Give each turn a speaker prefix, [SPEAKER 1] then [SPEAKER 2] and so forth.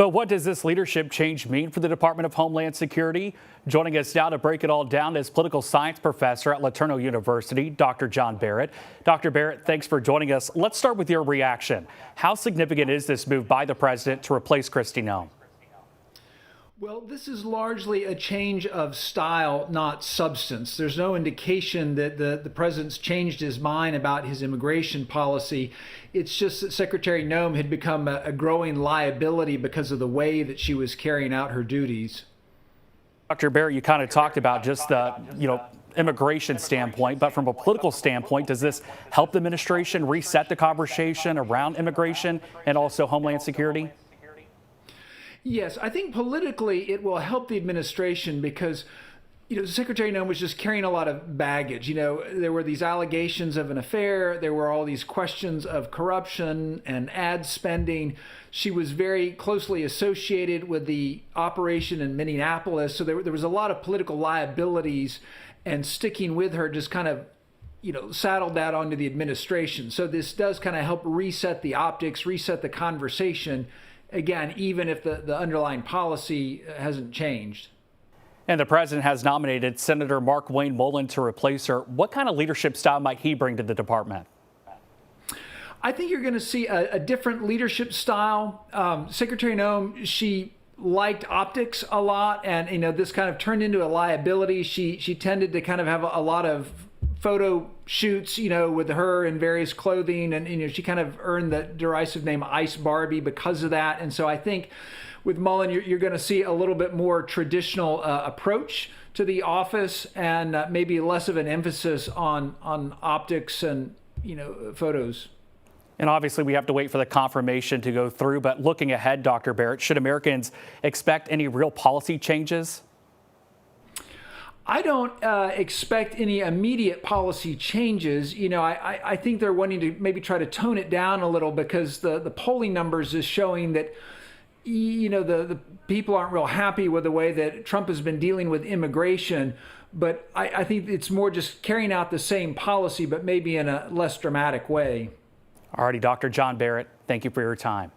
[SPEAKER 1] But what does this leadership change mean for the Department of Homeland Security? Joining us now to break it all down is political science professor at LeTourneau University, Dr. John Barrett. Dr. Barrett, thanks for joining us. Let's start with your reaction. How significant is this move by the president to replace Kristi Noem?
[SPEAKER 2] Well, this is largely a change of style, not substance. There's no indication that the president's changed his mind about his immigration policy. It's just that Secretary Noem had become a growing liability because of the way that she was carrying out her duties.
[SPEAKER 1] Dr. Barrett, you kind of talked about just the, immigration standpoint, but from a political standpoint, does this help the administration reset the conversation around immigration and also Homeland Security?
[SPEAKER 2] Yes, I think politically it will help the administration because, Secretary Noem was just carrying a lot of baggage. There were these allegations of an affair. There were all these questions of corruption and ad spending. She was very closely associated with the operation in Minneapolis. So there was a lot of political liabilities, and sticking with her just kind of saddled that onto the administration. So this does kind of help reset the optics, reset the conversation. Again, even if the underlying policy hasn't changed.
[SPEAKER 1] And the president has nominated Senator Markwayne Mullin to replace her. What kind of leadership style might he bring to the department?
[SPEAKER 2] I think you're going to see a different leadership style. Secretary Noem, she liked optics a lot, and this kind of turned into a liability. She tended to kind of have a lot of photo shoots, with her in various clothing, and she kind of earned the derisive name Ice Barbie because of that. And so I think with Mullin, you're going to see a little bit more traditional approach to the office, and maybe less of an emphasis on optics and photos.
[SPEAKER 1] And obviously we have to wait for the confirmation to go through, but looking ahead, Dr. Barrett, should Americans expect any real policy changes?
[SPEAKER 2] I don't expect any immediate policy changes. I think they're wanting to maybe try to tone it down a little because the polling numbers is showing that, the people aren't real happy with the way that Trump has been dealing with immigration. But I think it's more just carrying out the same policy, but maybe in a less dramatic way.
[SPEAKER 1] All righty, Dr. John Barrett, thank you for your time.